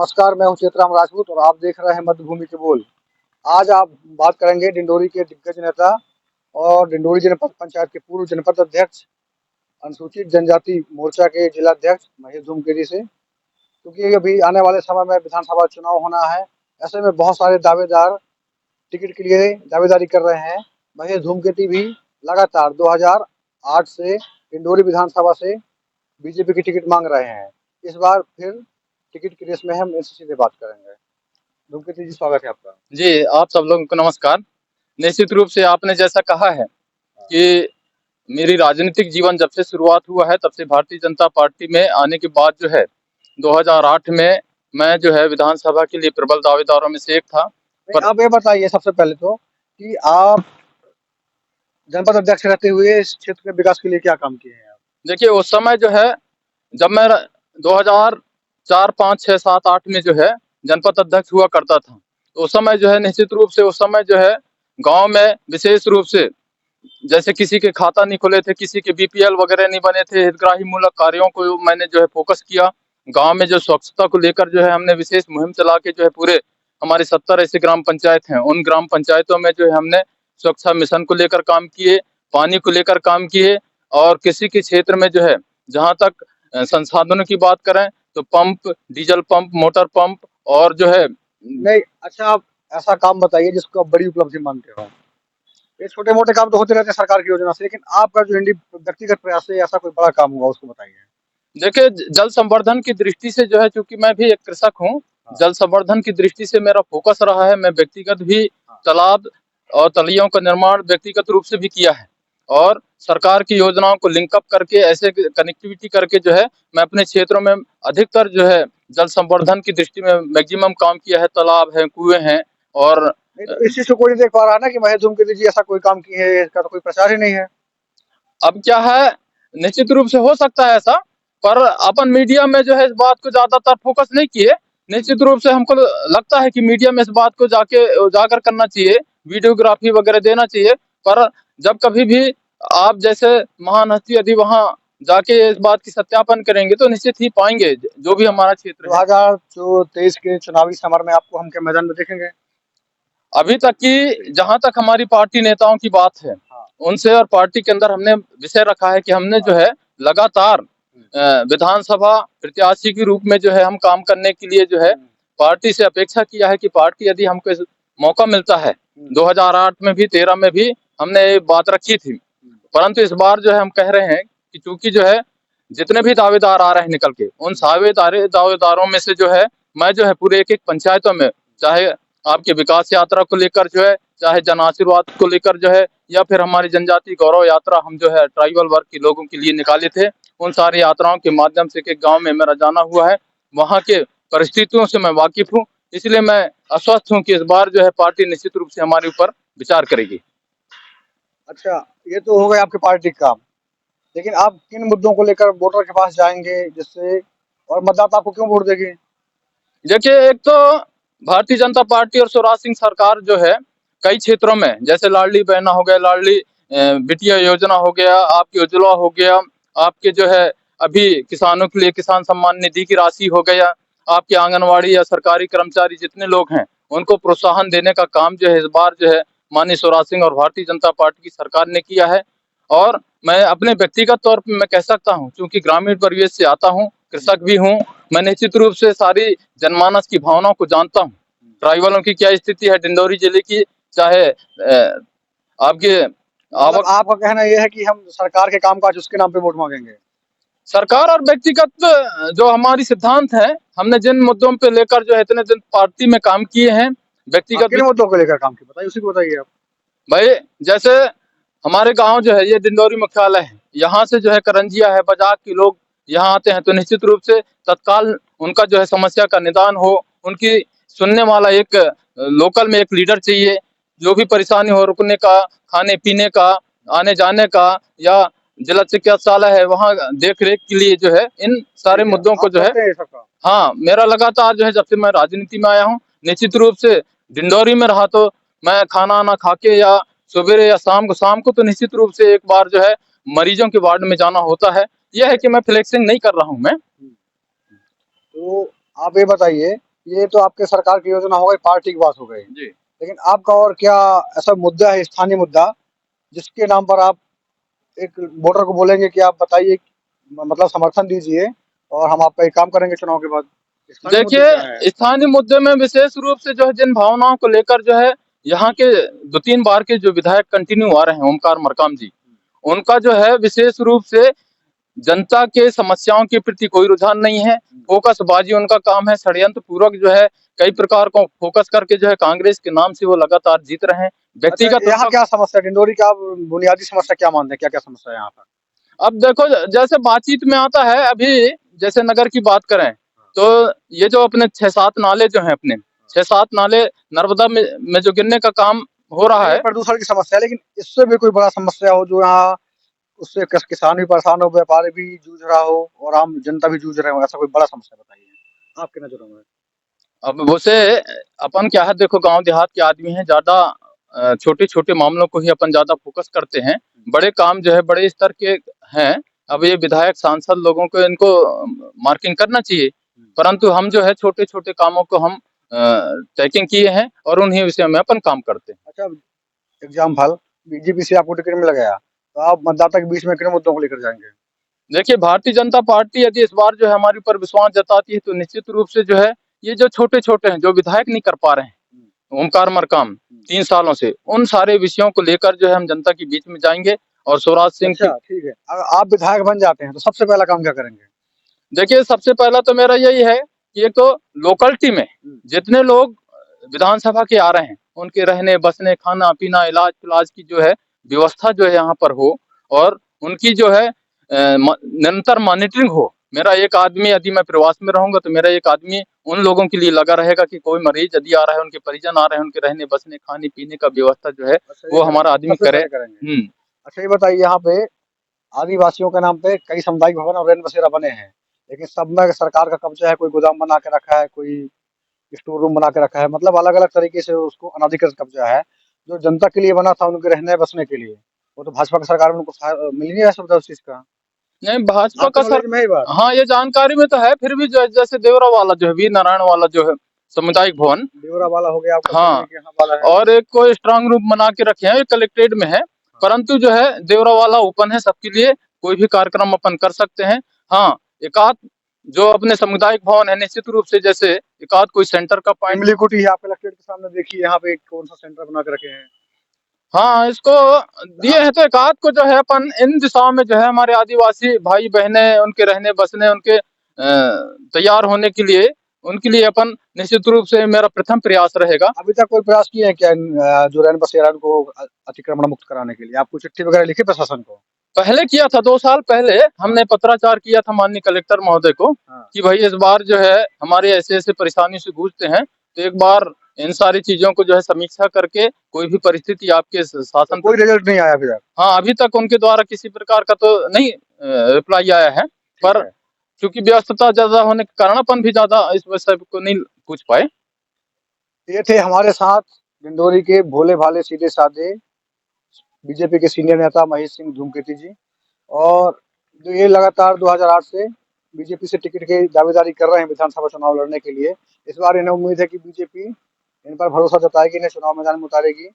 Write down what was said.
नमस्कार, मैं हूँ चेतराम राजपूत और आप देख रहे हैं मध्यभूमि के बोल। आज आप बात करेंगे डिंडोरी के दिग्गज नेता और डिंडोरी जनपद पंचायत के पूर्व जनपद अध्यक्ष, अनुसूचित जनजाति मोर्चा के जिलाध्यक्ष महेश धूमकेरी से। क्योंकि अभी आने वाले समय में विधानसभा चुनाव होना है, ऐसे में बहुत सारे दावेदार टिकट के लिए दावेदारी कर रहे हैं। महेश धूमकेती भी लगातार 2008 से डिंडोरी विधानसभा से बीजेपी की टिकट मांग रहे हैं। इस बार फिर टिकट की रेस में हम इनसे सीधे बात करेंगे। धूमकेती जी, स्वागत है आपका। जी, आप सब लोगों को नमस्कार। निश्चित रूप से आपने जैसा कहा है कि मेरी राजनीतिक जीवन जब से शुरुआत हुआ है तब से भारतीय जनता पार्टी में आने के बाद जो है 2008 में मैं जो है विधानसभा के लिए प्रबल दावेदारों में से एक था। पर आप ये बताइए सबसे पहले तो कि आप जनपद अध्यक्ष रहते हुए इस क्षेत्र के विकास के लिए क्या काम किए हैं आप? देखिए, उस समय जो है जब मैं 2004, 5, 6, 7, 8 में जो है जनपद अध्यक्ष हुआ करता था, तो उस समय जो है निश्चित रूप से उस समय जो है गांव में विशेष रूप से जैसे किसी के खाता नहीं खुले थे, किसी के बीपीएल वगैरह नहीं बने थे, हितग्राही मूलक कार्यों को मैंने जो है फोकस किया। गांव में जो स्वच्छता को लेकर जो है हमने विशेष मुहिम चला के जो है पूरे हमारे 70 ऐसे ग्राम पंचायत हैं, उन ग्राम पंचायतों में जो है हमने स्वच्छता मिशन को लेकर काम किए, पानी को लेकर काम किए। और किसी के क्षेत्र में जो है जहाँ तक संसाधनों की बात करें तो pump, diesel pump, motor pump और जो है नहीं, अच्छा आप ऐसा काम बताइए जिसको आप बड़ी उपलब्धि मानते हो। ये छोटे मोटे काम तो होते रहते हैं सरकार की योजना से, लेकिन आपका जो व्यक्तिगत प्रयास से ऐसा कोई बड़ा काम हुआ उसको बताइए। देखिए, जल संवर्धन की दृष्टि से जो है, चूंकि मैं भी एक कृषक हूँ, जल संवर्धन की दृष्टि से मेरा फोकस रहा है। मैं व्यक्तिगत भी तालाब और तलियों का निर्माण व्यक्तिगत रूप से भी किया है और सरकार की योजनाओं को लिंकअप करके ऐसे कनेक्टिविटी करके जो है मैं अपने क्षेत्रों में अधिकतर जो है जल संवर्धन की दृष्टि में मैक्सिमम काम किया है। तालाब है, कुएं हैं और नहीं तो इस चीज को कोई नहीं देख पा रहा है ना कि महेश धूमकेती जी ऐसा कोई काम किए हैं, इसका तो कोई प्रचार ही नहीं है। अब क्या है, निश्चित रूप से हो सकता है ऐसा, पर अपन मीडिया में जो है इस बात को ज्यादातर फोकस नहीं किए। निश्चित रूप से हमको लगता है कि मीडिया में इस बात को जाके उजागर करना चाहिए, वीडियोग्राफी वगैरह देना चाहिए। पर जब कभी भी आप जैसे महान हस्ती यदि वहां जाके इस बात की सत्यापन करेंगे तो निश्चित ही पाएंगे जो भी हमारा क्षेत्र है। 2023 के चुनावी समर में आपको हम क्या मैदान में देखेंगे? अभी तक की जहां तक हमारी पार्टी नेताओं की बात है उनसे और पार्टी के अंदर हमने विषय रखा है कि हमने जो है लगातार विधानसभा प्रत्याशी के रूप में जो है हम काम करने के लिए जो है पार्टी से अपेक्षा किया है कि पार्टी यदि हमको मौका मिलता है, 2008 में भी 13 में भी हमने ये बात रखी थी। परंतु इस बार जो है हम कह रहे हैं कि चूंकि जो है जितने भी दावेदार आ रहे हैं निकल के, उन सारे दावेदारों में से जो है मैं जो है पूरे एक एक पंचायतों में, चाहे आपके विकास यात्रा को लेकर जो है, चाहे जन आशीर्वाद को लेकर जो है, या फिर हमारी जनजाति गौरव यात्रा हम जो है ट्राइबल वर्ग के लोगों के लिए निकाले थे, उन सारी यात्राओं के माध्यम से एक गांव में मेरा जाना हुआ है। वहां के परिस्थितियों से मैं वाकिफ हूँ, इसलिए मैं आश्वस्त हूँ कि इस बार जो है पार्टी निश्चित रूप से हमारे ऊपर विचार करेगी। अच्छा, ये तो हो गया आपके पार्टी का काम, लेकिन आप किन मुद्दों को लेकर वोटर के पास जाएंगे जिससे और मतदाता आपको क्यों वोट देगी? देखिए, एक तो भारतीय जनता पार्टी और शिवराज सिंह सरकार जो है कई क्षेत्रों में, जैसे लाडली बहना हो गया, लाडली बिटिया योजना हो गया, आपकी उज्ज्वला हो गया, आपके जो है अभी किसानों के लिए किसान सम्मान निधि की राशि हो गया, आपके आंगनवाड़ी या सरकारी कर्मचारी जितने लोग हैं उनको प्रोत्साहन देने का काम जो है इस बार जो है माननीय शिवराज सिंह और भारतीय जनता पार्टी की सरकार ने किया है। और मैं अपने व्यक्तिगत तौर पर मैं कह सकता हूँ, क्योंकि ग्रामीण परिवेश से आता हूँ, कृषक भी हूँ, मैं निश्चित रूप से सारी जनमानस की भावनाओं को जानता हूँ। ट्राइबलों की क्या स्थिति है डिंडोरी जिले की, चाहे आपके मतलब आपका कहना यह है कि हम सरकार के कामकाज उसके नाम पे वोट मांगेंगे? सरकार और व्यक्तिगत जो हमारी सिद्धांत है, हमने जिन मुद्दों पे लेकर जो है इतने दिन पार्टी में काम किए हैं, व्यक्तिगत किन मुद्दों को लेकर काम किया बताइए, उसी को बताइए आप। भाई, जैसे हमारे गांव जो है ये डिंडोरी मुख्यालय है, यहाँ से जो है करंजिया है, बजाक के लोग यहाँ आते हैं, तो निश्चित रूप से तत्काल उनका जो है समस्या का निदान हो, उनकी सुनने वाला एक लोकल में एक लीडर चाहिए। जो भी परेशानी हो, रुकने का, खाने पीने का, आने जाने का, या जिला चिकित्सालय है वहाँ देख रेख के लिए जो है इन सारे मुद्दों को जो है, हाँ, मेरा लगातार जो है जब से मैं राजनीति में आया हूँ, निश्चित रूप से डिंडोरी में रहा तो मैं खाना ना खा के या सवेरे या शाम को तो निश्चित रूप से एक बार जो है मरीजों के वार्ड में जाना होता है। यह है कि मैं फ्लेक्सिंग नहीं कर रहा हूँ मैं। तो आप ये बताइए ये तो आपके सरकार की योजना हो गई, पार्टी की बात हो गई। जी। लेकिन आपका और क्या ऐसा मुद्दा है, स्थानीय मुद्दा, जिसके नाम पर आप एक वोटर को बोलेंगे कि आप बताइए, मतलब समर्थन दीजिए और हम आपका ये काम करेंगे चुनाव के बाद? स्थानीय मुद्दे क्या है? देखिए, स्थानीय मुद्दे में विशेष रूप से जो है जिन भावनाओं को लेकर जो है यहाँ के 2-3 बार के जो विधायक कंटिन्यू आ रहे हैं, ओमकार मरकाम जी, उनका जो है विशेष रूप से जनता के समस्याओं के प्रति कोई रुझान नहीं है। फोकसबाजी उनका काम है, षड्यंत्र पूर्वक जो है कई प्रकार को फोकस करके जो है कांग्रेस के नाम से वो लगातार जीत रहे हैं। अच्छा, व्यक्तिगत यहाँ क्या समस्या है? डिंडोरी का आप बुनियादी समस्या क्या मानते हैं? क्या-क्या समस्या है यहाँ पर? अब देखो, जैसे बातचीत में आता है, अभी जैसे नगर की बात करें तो ये जो अपने 6-7 नाले जो हैं अपने 6-7 नाले नर्मदा में जो गिरने का काम हो रहा ये है। प्रदूषण की समस्या है, लेकिन इससे भी कोई बड़ा समस्या हो जो यहाँ, उससे किसान भी परेशान हो, व्यापारी भी जूझ रहा हो और आम जनता भी जूझ रहे हो, ऐसा कोई बड़ा समस्या बताइए आपकी नजरों में? अब उसे अपन क्या है, देखो गांव देहात के आदमी हैं, ज्यादा छोटे छोटे मामलों को ही अपन ज्यादा फोकस करते हैं। बड़े काम जो है बड़े स्तर के हैं। अब ये विधायक सांसद लोगों को इनको मार्किंग करना चाहिए, परंतु हम जो है छोटे छोटे कामों को हम टैकिंग किए हैं और उन्हीं विषय में अपन काम करते हैं। अच्छा, एग्जाम्पल, बीजेपी से आपको टिकट मिल गया, तो आप मतदाता के बीच में किन मुद्दों को लेकर जाएंगे? देखिए, भारतीय जनता पार्टी यदि इस बार जो है हमारे ऊपर विश्वास जताती है तो निश्चित रूप से जो है ये जो छोटे छोटे हैं जो विधायक नहीं कर पा रहे हैं, ओमकार मरकाम 3 सालों से, उन सारे विषयों को लेकर जो है हम जनता के बीच में जाएंगे। और शिवराज सिंह अच्छा, ठीक है। अगर आप विधायक बन जाते हैं तो सबसे पहला काम क्या करेंगे? देखिए, सबसे पहला तो मेरा यही है कि एक तो लोकलिटी में जितने लोग विधानसभा के आ रहे हैं उनके रहने बसने खाना पीना इलाज पिलाज की जो है व्यवस्था जो है यहाँ पर हो, और उनकी जो है निरंतर मॉनिटरिंग हो। मेरा एक आदमी, यदि मैं प्रवास में रहूंगा तो मेरा एक आदमी उन लोगों के लिए लगा रहेगा कि कोई मरीज यदि आ रहा है, उनके परिजन आ रहे हैं, उनके रहने बसने खाने पीने का व्यवस्था जो है अच्छा, वो हमारा आदमी सबसे करे। पहले करेंगे। अच्छा, ये बताइए, यहाँ पे आदिवासियों के नाम पे कई सामुदायिक भवन और रैन बसेरा बने हैं, लेकिन सब में सरकार का कब्जा है। कोई गोदाम बना के रखा है, कोई स्टोर रूम बना के रखा है, मतलब अलग अलग तरीके से उसको अनाधिकृत कब्जा है। जो जनता के लिए बना था उनके रहने बसने के लिए, वो तो भाजपा की सरकार में उनको मिल नहीं रहा सुविधा उस चीज का। नहीं, भाजपा आपके का सर, नॉलेज में है ये बात? हाँ ये जानकारी में तो है, फिर भी जो है जैसे देवरा वाला जो है वीर नारायण वाला जो है सामुदायिक भवन, देवरा वाला हो गया आपका, हाँ, के यहाँ वाला है। और एक को स्ट्रांग रूम बना के रखे हैं, ये कलेक्ट्रेट में है। परंतु जो है देवरा वाला ओपन है सबके लिए, कोई भी कार्यक्रम अपन कर सकते हैं। हाँ, एकाध जो अपने सामुदायिक भवन है निश्चित रूप से, जैसे एकाध कोई सेंटर का पॉइंट। इमली कुटी है आप कलेक्ट्रेट के सामने, देखिए यहाँ पे कौन सा सेंटर बना के रखे हैं। हाँ, इसको दिए हैं तो एकाध को जो है अपन इन दिशाओं में जो है हमारे आदिवासी भाई बहने उनके रहने बसने उनके तैयार होने के लिए, उनके लिए अपन निश्चित रूप से मेरा प्रथम प्रयास रहेगा। अभी तक कोई प्रयास किए हैं क्या जो रैन बसेरा को अतिक्रमण मुक्त कराने के लिए? आप कुछ चिट्ठी वगैरह लिखी प्रशासन को? पहले किया था, 2 साल पहले हमने पत्राचार किया था माननीय कलेक्टर महोदय को कि भाई इस बार जो है हमारे ऐसे ऐसे परेशानी से जूझते हैं, तो एक बार इन सारी चीजों को जो है समीक्षा करके कोई भी परिस्थिति आपके शासन तो कोई रिजल्ट नहीं आया अभी तक? हाँ, अभी तक उनके द्वारा किसी प्रकार का तो नहीं रिप्लाई आया है, पर क्योंकि व्यस्तता ज्यादा होने के कारण अपन भी ज्यादा इस विषय को नहीं पूछ पाए। ये थे हमारे साथ डिंडोरी के भोले भाले सीधे साधे बीजेपी के सीनियर नेता महेश सिंह धूमकेतु जी, और जो ये लगातार 2008 से बीजेपी से टिकट की दावेदारी कर रहे हैं विधानसभा चुनाव लड़ने के लिए। इस बार इन्हें उम्मीद है कि बीजेपी इन पर भरोसा जताएगी, इन्हें चुनाव मैदान में उतारेगी